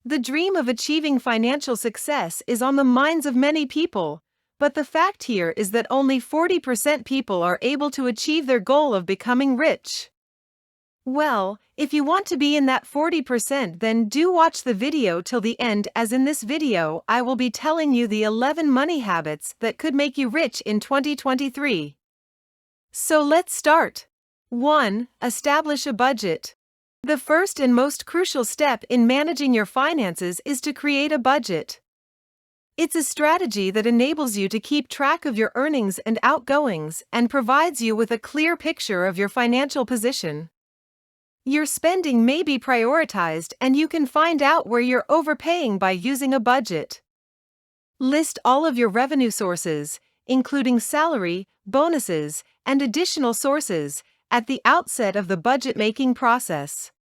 The dream of achieving financial success is on the minds of many people, but the fact here is that only 40% people are able to achieve their goal of becoming rich. Well, if you want to be in that 40%, then do watch the video till the end, as in this video I will be telling you the 11 money habits that could make you rich in 2023. So let's start. 1. Establish a budget. The first and most crucial step in managing your finances is to create a budget. It's a strategy that enables you to keep track of your earnings and outgoings and provides you with a clear picture of your financial position. Your spending may be prioritized, and you can find out where you're overpaying by using a budget. List all of your revenue sources, including salary, bonuses, and additional sources, at the outset of the budget-making process.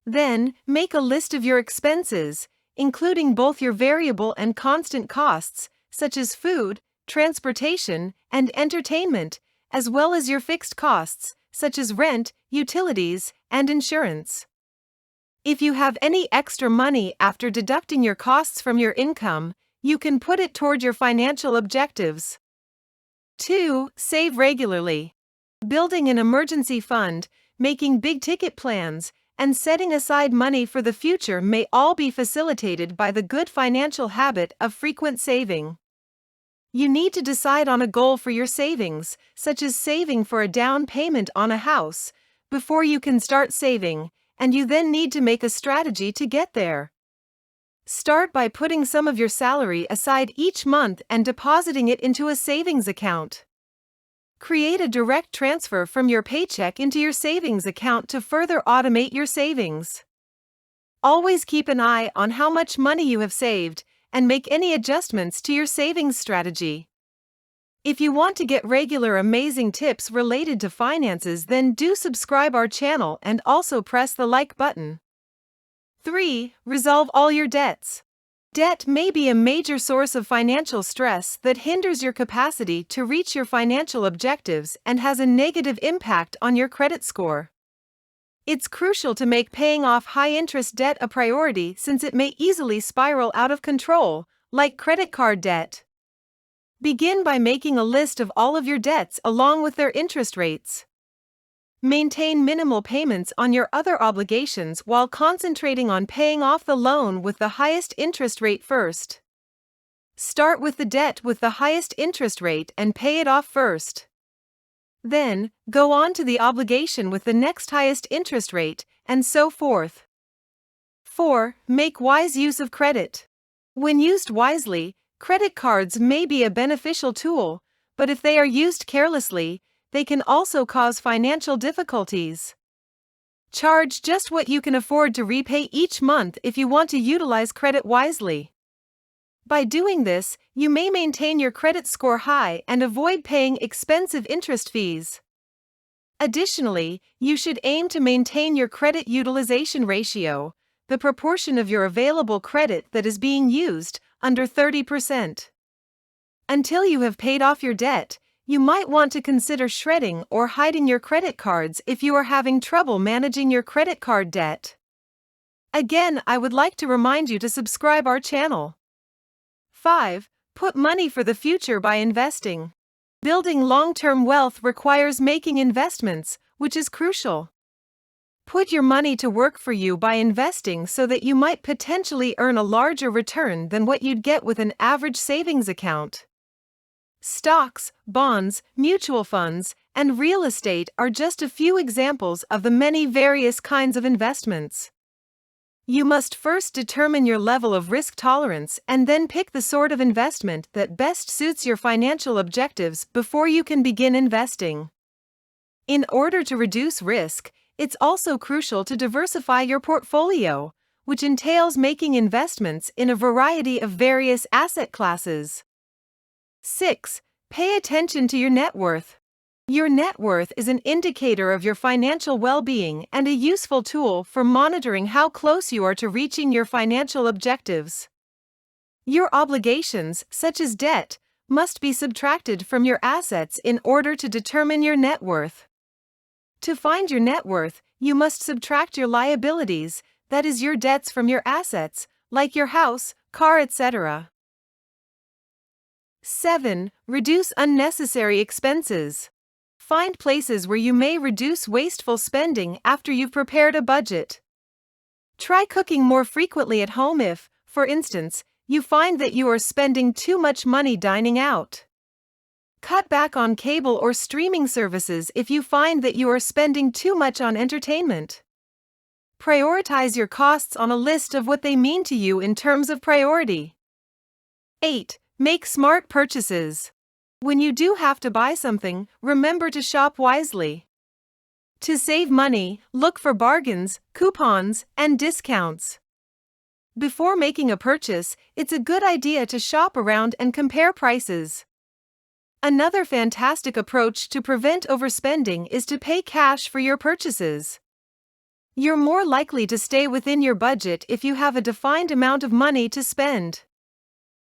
Then, make a list of your expenses, including both your variable and constant costs, such as food, transportation, and entertainment, as well as your fixed costs, such as rent, utilities, and insurance. If you have any extra money after deducting your costs from your income, you can put it toward your financial objectives. 2. Save regularly. Building an emergency fund, making big-ticket plans, and setting aside money for the future may all be facilitated by the good financial habit of frequent saving. You need to decide on a goal for your savings, such as saving for a down payment on a house, before you can start saving, and you then need to make a strategy to get there. Start by putting some of your salary aside each month and depositing it into a savings account. Create a direct transfer from your paycheck into your savings account to further automate your savings. Always keep an eye on how much money you have saved and make any adjustments to your savings strategy. If you want to get regular amazing tips related to finances, then do subscribe our channel and also press the like button. 3. Resolve all your debts. Debt may be a major source of financial stress that hinders your capacity to reach your financial objectives and has a negative impact on your credit score. It's crucial to make paying off high-interest debt a priority, since it may easily spiral out of control, like credit card debt. Begin by making a list of all of your debts along with their interest rates. Maintain minimal payments on your other obligations while concentrating on paying off the loan with the highest interest rate first. Start with the debt with the highest interest rate and pay it off first. Then, go on to the obligation with the next highest interest rate, and so forth. 4. Make wise use of credit. When used wisely, credit cards may be a beneficial tool, but if they are used carelessly, they can also cause financial difficulties. Charge just what you can afford to repay each month if you want to utilize credit wisely. By doing this, you may maintain your credit score high and avoid paying expensive interest fees. Additionally, you should aim to maintain your credit utilization ratio, the proportion of your available credit that is being used, under 30%. Until you have paid off your debt, you might want to consider shredding or hiding your credit cards if you are having trouble managing your credit card debt. Again, I would like to remind you to subscribe our channel. 5. Put money for the future by investing. Building long-term wealth requires making investments, which is crucial. Put your money to work for you by investing so that you might potentially earn a larger return than what you'd get with an average savings account. Stocks, bonds, mutual funds, and real estate are just a few examples of the many various kinds of investments. You must first determine your level of risk tolerance and then pick the sort of investment that best suits your financial objectives before you can begin investing. In order to reduce risk, it's also crucial to diversify your portfolio, which entails making investments in a variety of various asset classes. 6. Pay attention to your net worth. Your net worth is an indicator of your financial well-being and a useful tool for monitoring how close you are to reaching your financial objectives. Your obligations, such as debt, must be subtracted from your assets in order to determine your net worth. To find your net worth, you must subtract your liabilities, that is your debts from your assets, like your house, car, etc. 7. Reduce unnecessary expenses. Find places where you may reduce wasteful spending after you've prepared a budget. Try cooking more frequently at home if, for instance, you find that you are spending too much money dining out. Cut back on cable or streaming services if you find that you are spending too much on entertainment. Prioritize your costs on a list of what they mean to you in terms of priority. 8. Make smart purchases. When you do have to buy something, remember to shop wisely. To save money, look for bargains, coupons, and discounts. Before making a purchase, it's a good idea to shop around and compare prices. Another fantastic approach to prevent overspending is to pay cash for your purchases. You're more likely to stay within your budget if you have a defined amount of money to spend.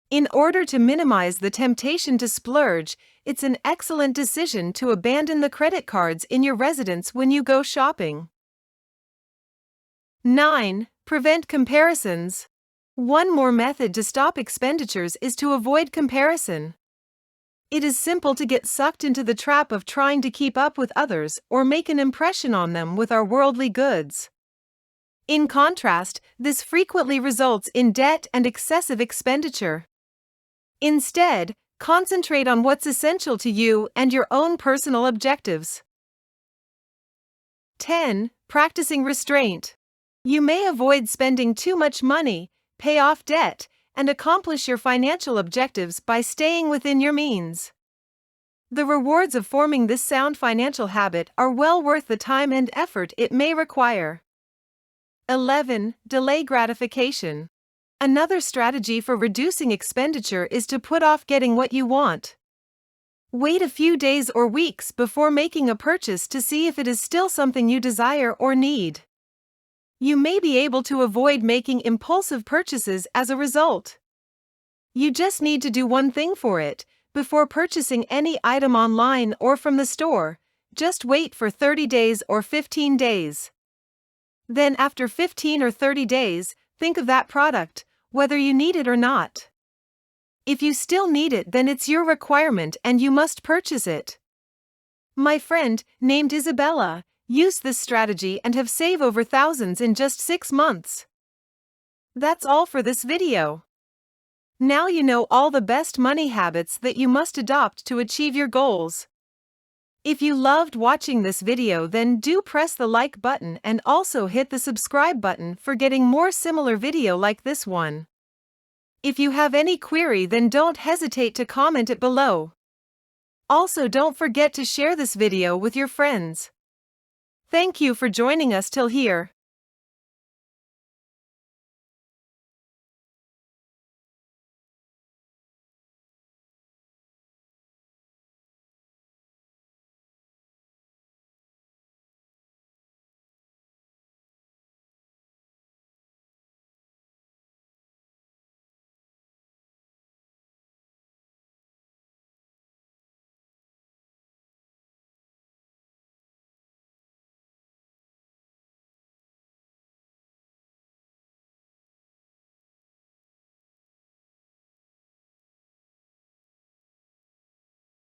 In order to minimize the temptation to splurge, it's an excellent decision to abandon the credit cards in your residence when you go shopping. 9. Prevent comparisons. One more method to stop expenditures is to avoid comparison. It is simple to get sucked into the trap of trying to keep up with others or make an impression on them with our worldly goods. In contrast, this frequently results in debt and excessive expenditure. Instead, concentrate on what's essential to you and your own personal objectives. 10. Practicing restraint. You may avoid spending too much money, pay off debt, and accomplish your financial objectives by staying within your means. The rewards of forming this sound financial habit are well worth the time and effort it may require. 11. Delay gratification. Another strategy for reducing expenditure is to put off getting what you want. Wait a few days or weeks before making a purchase to see if it is still something you desire or need. You may be able to avoid making impulsive purchases as a result. You just need to do one thing for it. Before purchasing any item online or from the store, just wait for 30 days or 15 days. Then after 15 or 30 days, think of that product, whether you need it or not. If you still need it, then it's your requirement and you must purchase it. My friend, named Isabella, used this strategy and have saved over thousands in just 6 months. That's all for this video. Now you know all the best money habits that you must adopt to achieve your goals. If you loved watching this video, then do press the like button and also hit the subscribe button for getting more similar video like this one. If you have any query, then don't hesitate to comment it below. Also, don't forget to share this video with your friends. Thank you for joining us till here.